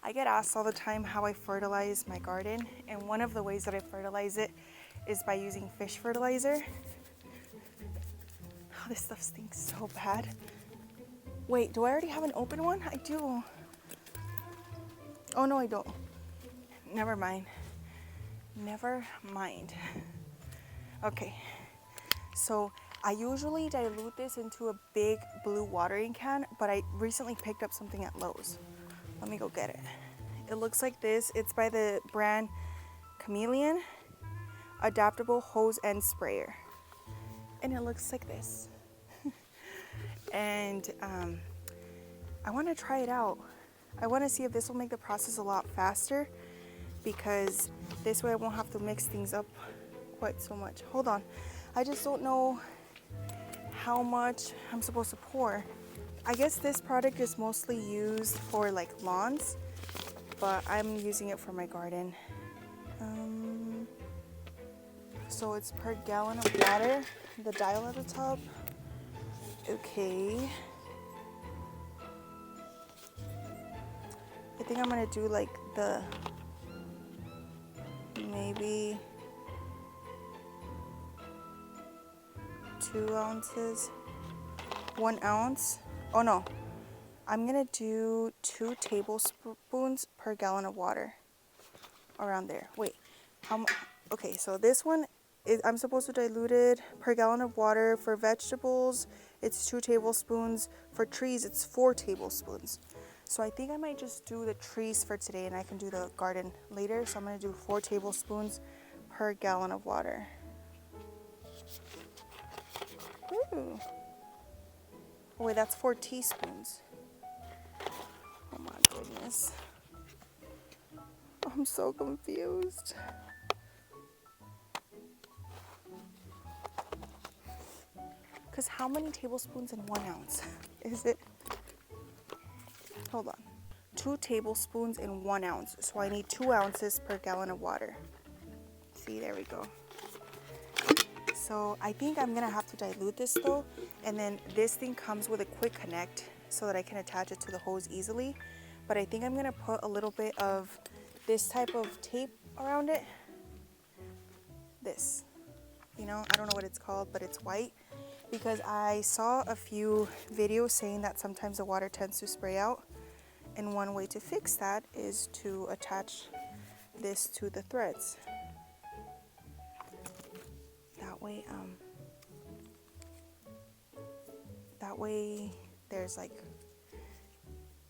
I get asked all the time how I fertilize my garden, and one of the ways that I fertilize it is by using fish fertilizer. Oh, this stuff stinks so bad. Wait, do I already have an open one? I do. Oh no, I don't. Never mind. Never mind. Okay, so I usually dilute this into a big blue watering can, but I recently picked up something at Lowe's. Let me go get it. It looks like this. It's by the brand Chameleon, Adaptable Hose and Sprayer. And it looks like this. And I want to try it out. I want to see if this will make the process a lot faster, because this way I won't have to mix things up quite so much. Hold on. I just don't know how much I'm supposed to pour. I guess this product is mostly used for like lawns, but I'm using it for my garden. So it's per gallon of water, the dial at the top. Okay. I think I'm gonna do like the maybe 2 ounces, 1 ounce. Oh no, I'm gonna do 2 tablespoons per gallon of water, around there. Wait, how much? Okay, so this one is, I'm supposed to dilute it per gallon of water. For vegetables, it's 2 tablespoons. For trees, it's 4 tablespoons. So I think I might just do the trees for today, and I can do the garden later. So I'm gonna do 4 tablespoons per gallon of water. Ooh. Oh wait, that's 4 teaspoons. Oh my goodness. I'm so confused. Because how many tablespoons in 1 ounce is it? Hold on. 2 tablespoons in 1 ounce. So I need 2 ounces per gallon of water. See, there we go. So I think I'm gonna have to dilute this though. And then this thing comes with a quick connect so that I can attach it to the hose easily. But I think I'm gonna put a little bit of this type of tape around it. This, you know, I don't know what it's called, but it's white. Because I saw a few videos saying that sometimes the water tends to spray out. And one way to fix that is to attach this to the threads. That way there's like,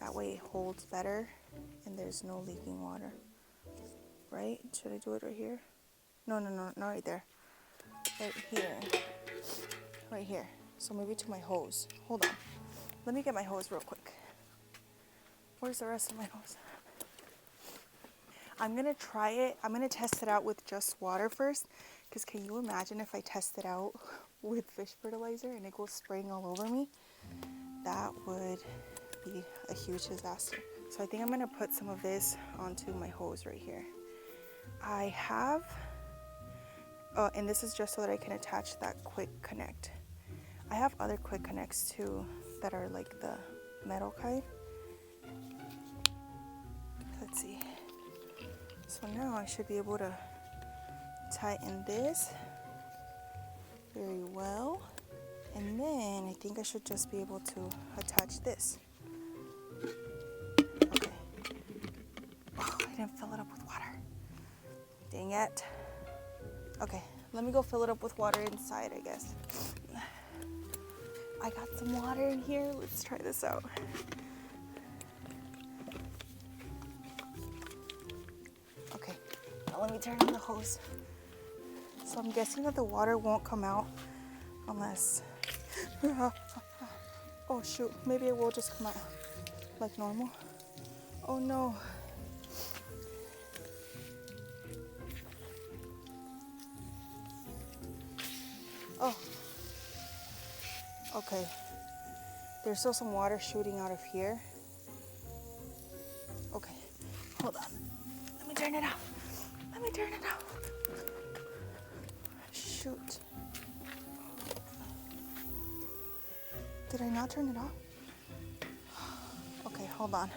that way it holds better and there's no leaking water. Right? Should I do it right here? No, not right there. Right here. Right here. So maybe to my hose. Hold on. Let me get my hose real quick. Where's the rest of my hose? I'm gonna try it. I'm gonna test it out with just water first. Because can you imagine if I test it out with fish fertilizer and it goes spraying all over me? That would be a huge disaster. So I think I'm gonna put some of this onto my hose right here. I have, and this is just so that I can attach that quick connect. I have other quick connects too that are like the metal kind. Let's see. So now I should be able to tighten this very well. And then I think I should just be able to attach this. Okay. Oh, I didn't fill it up with water. Dang it. Okay, let me go fill it up with water inside, I guess. I got some water in here. Let's try this out. Okay, now let me turn on the hose. So I'm guessing that the water won't come out unless... Oh shoot, maybe it will just come out like normal. Oh no. Oh. Okay. There's still some water shooting out of here. Okay, hold on. Let me turn it off. Let me turn it off. Shoot. Did I not turn it off? Okay, hold on.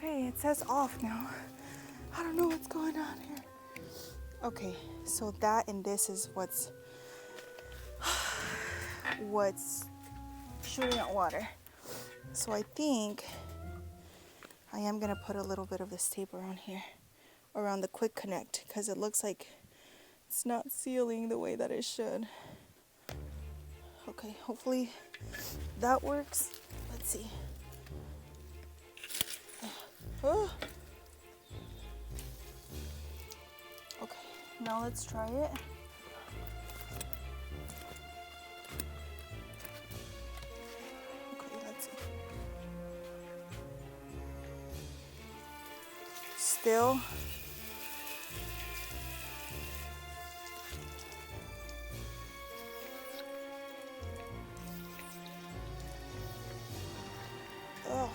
Okay, it says off now. I don't know what's going on here. Okay, so that and this is what's shooting out water. So I think I am gonna put a little bit of this tape around here, around the quick connect, because it looks like it's not sealing the way that it should. Okay, hopefully that works. Let's see. Oh. Okay, now let's try it. Okay, let's see. Still. Oh.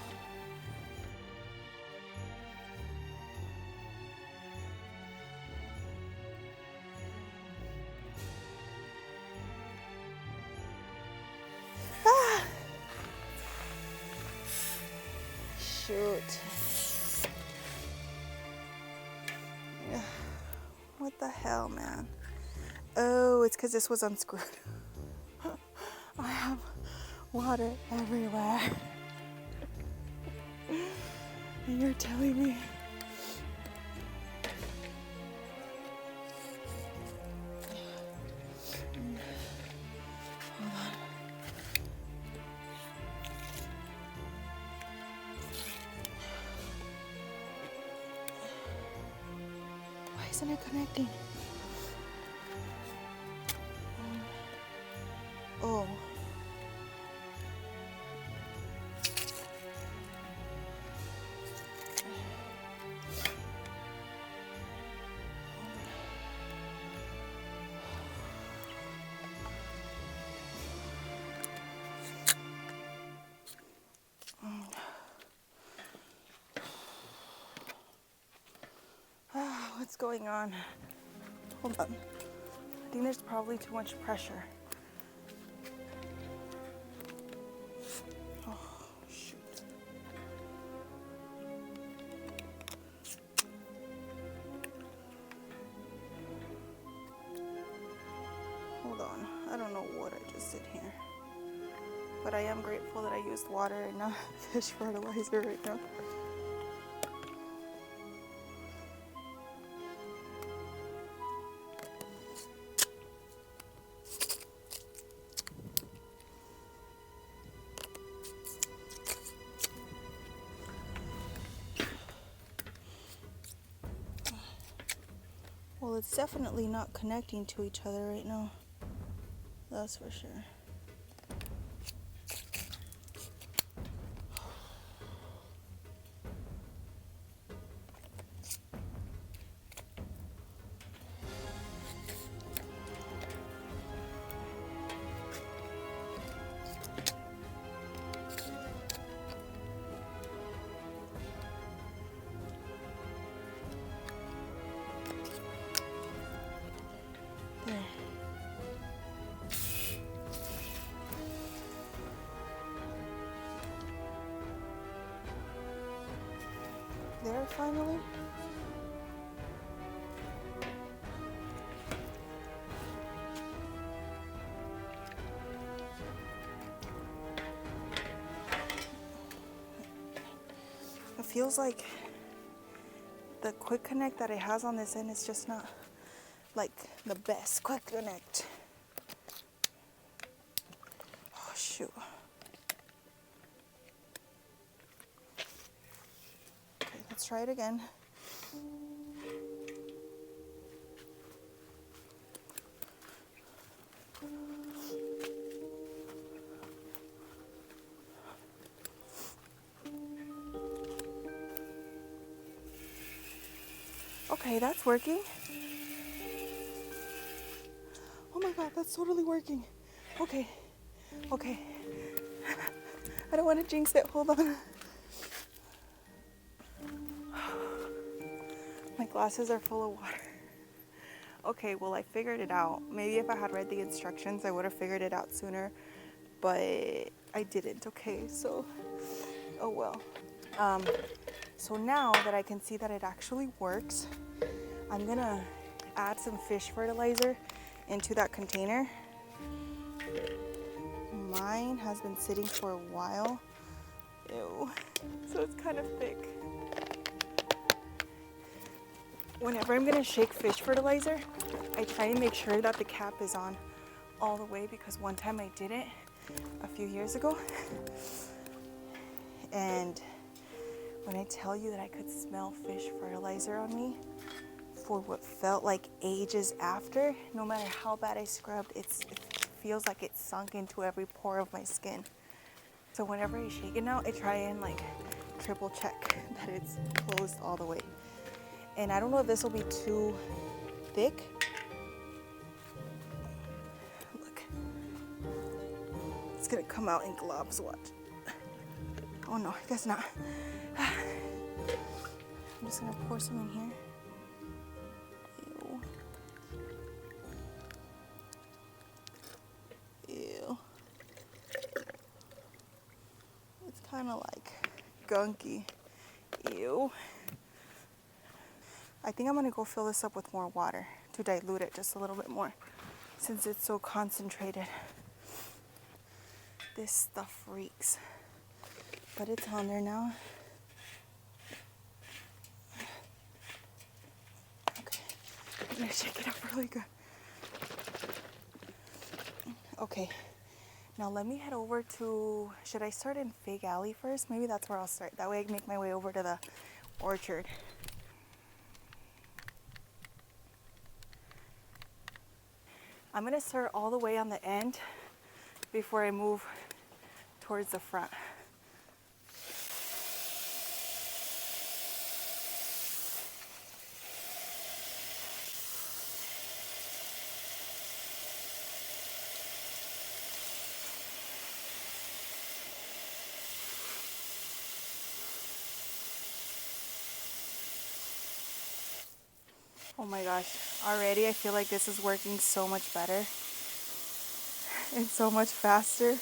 Ah. Shoot. What the hell, man? Oh, it's because this was unscrewed. I have water everywhere. And you're telling me. Hold on. Why isn't it connecting? Oh. What's going on? Hold on. I think there's probably too much pressure. Oh, shoot. Hold on. I don't know what I just did here. But I am grateful that I used water and not fish fertilizer right now. Well, it's definitely not connecting to each other right now. That's for sure. There. There, finally. It feels like the quick connect that it has on this end is just not like the best quick connect. Oh shoot. Okay, let's try it again. Okay, that's working. Oh my God, that's totally working. Okay, okay. I don't want to jinx it, hold on. My glasses are full of water. Okay, well, I figured it out. Maybe if I had read the instructions, I would have figured it out sooner, but I didn't, okay, so, oh well. So now that I can see that it actually works, I'm gonna add some fish fertilizer into that container. Mine has been sitting for a while. Ew, so it's kind of thick. Whenever I'm gonna shake fish fertilizer, I try to make sure that the cap is on all the way, because one time I did it a few years ago, and when I tell you that I could smell fish fertilizer on me for what felt like ages after, no matter how bad I scrubbed, it feels like it's sunk into every pore of my skin. So whenever I shake it now, I try and like triple check that it's closed all the way. And I don't know if this will be too thick. Look, it's gonna come out in globs, watch. Oh no, I guess not. I'm just gonna pour some in here. Ew. Ew. It's kind of like gunky. Ew. I think I'm gonna go fill this up with more water to dilute it just a little bit more, since it's so concentrated. This stuff reeks, but it's on there now. Okay, I'm gonna shake it up really good. Okay, now let me head over to, should I start in Fig Alley first? Maybe that's where I'll start. That way I can make my way over to the orchard. I'm gonna start all the way on the end before I move towards the front. Oh my gosh, already I feel like this is working so much better and so much faster.